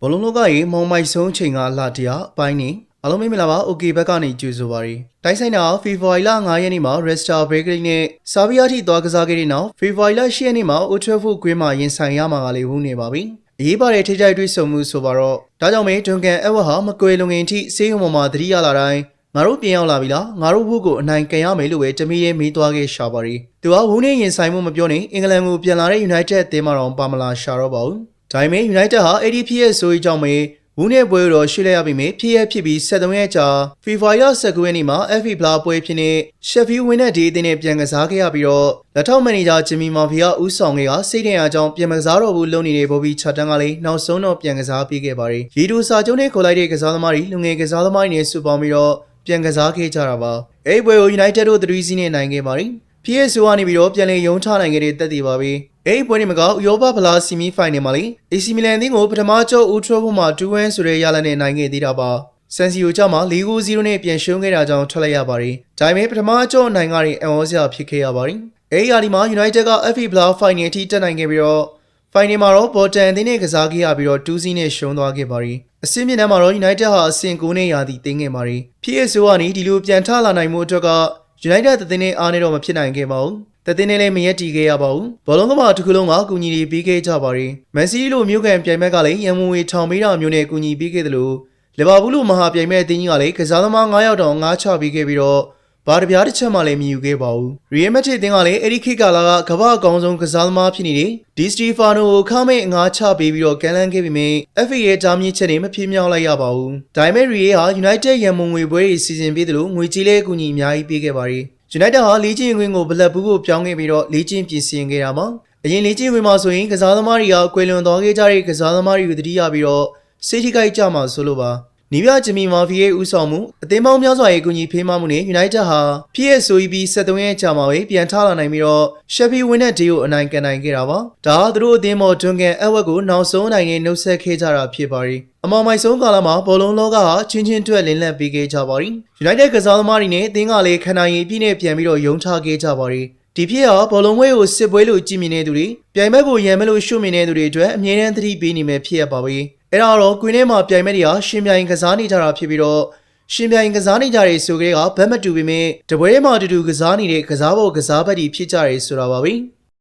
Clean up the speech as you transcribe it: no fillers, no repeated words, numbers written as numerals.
ဘောလုံးလောကရဲ့မောင်မိုက်ဆုံးချိန်ကလာတရားအပိုင်းနေအားလုံးမင်္ဂလာပါ OK ဘက်ကနေကြိုဆိုပါရစေတိုင်းဆိုင်တာဖေဖော်ဝါရီလ9ရက်နေ့မှာ Resta Bakery နဲ့စာဗီယာထိသွားကစားခဲ့တဲ့နောက်ဖေဖော်ဝါရီလ10ရက်နေ့မှာ Old Trafford ကွင်းမှာရင်ဆိုင်ရမှာကလေးဝန်းနေပါပြီအရေးပါတဲ့ထိကြိုက်တွေ့ဆုံမှုဆိုပါတော့ဒါကြောင့်မဲဒွန်ကန်အဝတ်ဟာမကွယ်လွန်ခင်ထိစေးရုံပေါ်မှာသတိရလာတိုင်းငါတို့ပြင်ရောက်လာပြီလားငါတို့ဘုကိုအနိုင်ကန်ရမယ်လို့ပဲတမီးရဲမေးသွားခဲ့ရှာပါရီသူကဝန်းနေရင်ဆိုင်မှုမပြောနေအင်္ဂလန်ကိုပြန်လာတဲ့ United အသင်းမှာတော့ပါမလာရှာတော့ပါဘူးဒါပေမဲ့ United ဟာ ADP ရဲ့ဆိုရေးကြောင့်ပဲဝူးနဲ့ပွဲတော်ရွှေ့လိုက်ရပြီမေဖြစ်ရဖြစ်ပြီး73ရက်ကြာဖေဖော်ဝါရီလ19ရက်နေ့မှာ FA ဘလာပွဲဖြစ်နေ Sheffield Wednesday အသင်းနဲ့ပြန်ကစားခဲ့ရပြီးတော့လက်ထောက်မန်နေဂျာဂျင်မီမာဖီကဦးဆောင်ခဲ့ကစိတ်ထင်အားကြောင့်ပြန်ကစားတော်ဘူးလုပ်နေတဲ့ဘော်ဘီချာတန်ကလေးနောက်ဆုံးတော့ပြန်ကစားပေးခဲ့ပါတယ်ရီဒူစာကျုံးနဲ့ခေါ်လိုက်တဲ့ကစားသမားတွေလူငယ်ကစားသမားတွေနဲ့စုပေါင်းပြီးတော့ပြန်ကစားခဲ့ကြတာပါအဲ့ပွဲကို United တို့3-0နဲ့နိုင်ခဲ့ပါတယ်PSV ကနေပြီးတော့ပြန်လည်ရုံချနိုင်ခဲ့တဲ့တက်တည်ပါပဲအဲ့ဒီပွဲနေမှာဥရောပဖလားဆီမီဖိုင်နယ်မှာလေ AC Milan အသင်းကိုပထမကျော့ Old Trafford မှာ 2-1 ဆိုတဲ့ရလဒ်နဲ့နိုင်ခဲ့သေးတာပါဆန်စီယိုကျော့မှာ 4-0 နဲ့ပြန်ရှုံးခဲ့တာကြောင့်ထွက်လိုက်ရပါတယ်ဒါပေမဲ့ပထမကျော့နိုင်ကနေအံ့ဩစရာဖြစ်ခဲ့ရပါတယ်အဲ့ဒီအဒီမှာ United က FA ဖလားဖိုင်နယ်အထိတက်နိုင်ခဲ့ပြီးတော့ဖိုင်နယ်မှာတော့ဘော်တန်အသင်းနဲ့ကစားခဲ့ရပြီးတော့2-0နဲ့ရှုံးသွားခဲ့ပါတယ်အဆင့်မြင့်တန်းမှာတော့ United ဟာအဆင့်9နဲ့ရာသီတင်းခဲ့ပါတယ် PSV ကနေဒီလိုပြန်ထလာနိုင်မှုအတွက်ကUnited သင်းနဲ့အားနဲ့တော့မဖြစ်နိုင်ခဲ့ပါဘူး။သင်းနဲ့လည်းမရက်တီခဲ့ရပါဘူး။ဘောလုံးကမှတစ်ခုလုံးကအကူအညီတွေပေးခဲ့ကြပါရီ။မန်စီးတီးလိုမျိုးကန်ပြိုင်ဘက်ကလည်းရန်မွေထောင်ပေးတာမျိုးနဲ့အကူအညီပေးခဲ့တယ်လို့လီဗာပူးလိုမဟာပြိုင်ဘက်အသင်းကြီးကလည်းကစားသမား9ယောက်တောင်9ချပေးခဲ့ပြီးတော့ဘာတပြားတစ်ချက်မှလည်းမယူခဲ့ပါဘူး။ Real Madrid အသင်းကလည်းအဲ့ဒီခေတ်ကာလကကမ္ဘာအကောင်းဆုံးကစားသမားဖြစ်နေတဲ့ဒီစတီဖာနိုကိုခမဲ့9ချပေးပြီးတော့ကန်လန်းခဲ့ပြီးမြင် FA ရဲ့တားမြစ်ချက်တွေမပြေမြောက်လိုက်ရပါဘူး။ဒါပေမဲ့ Real ဟာ United ရန်မွေပွဲတွေစီစဉ်ပေးတယ်လို့ငွေကြီးလေးအကူအညီအများကြီးပေးခဲ့ပါရီ။ United ဟာလေ့ကျင့်ခွင့်ကိုဘလက်ဘူးကိုပြောင်းခဲ့ပြီးတော့လေ့ကျင့်ပြင်ဆင်ခဲ့တာမှာအရင်လေ့ကျင့်ခွင့်မှာဆိုရင်ကစားသမားတွေကကွယ်လွန်သွားခဲ့ကြတဲ့ကစားသမားတွေကိုတတိယပြီးတော့စိတ်ထိခိုက်ကြမှာဆိုလို့ပါနီးပြဂျမီမာဖီရဲ့ဦးဆောင်မှုအသင်းပေါင်းများစွာရဲ့အကူအညီဖေးမမှုနဲ့ United ဟာ PSV 73ရက်ကြာမှာပဲပြန်ထလာနိုင်ပြီးတော့ Sheffield Wednesday ကိုအနိုင်ကန်နိုင်ခဲ့တာပါဒါသူတို့အသင်းပေါ်ဒွန်ကန်အဝက်ကိုနောက်ဆုံးနိုင်နဲ့နှုတ်ဆက်ခဲ့ကြတာဖြစ်ပါရီအမောင်မိုက်ဆုံးကာလမှာဘောလုံးလောကဟာချင်းချင်းတွက်လင်းလက်ပေးခဲ့ကြပါရီ United ကစားသမားတွေနဲ့အသင်းကလည်းခန္ဓာရည်အပြည့်နဲ့ပြန်ပြီးတော့ယုံချခဲ့ကြပါရီဒီဖြစ်ဟာဘောလုံးဝဲကိုစစ်ပွဲလို့ကြည်မြင်နေသူတွေပြိုင်ဘက်ကိုရန်မဲ့လို့ရှုမြင်နေသူတွေအတွက်အမြဲတမ်းသတိပေးနေမယ်ဖြစ်ရပါပဲအဲ့ဒါတော့ကွင်းထဲမှာပြိုင်ဘက်တွေဟာရှင်ပြိုင်ကစားနေကြတာဖြစ်ပြီးတော့ရှင်ပြိုင်ကစားနေကြတဲ့ဆိုကြတဲ့ကဘက်မတူပေမဲ့တပွဲထဲမှာတူတူကစားနေတဲ့ကစားပေါ်ကစားဘက်တွေဖြစ်ကြတယ်ဆိုတာပါပဲ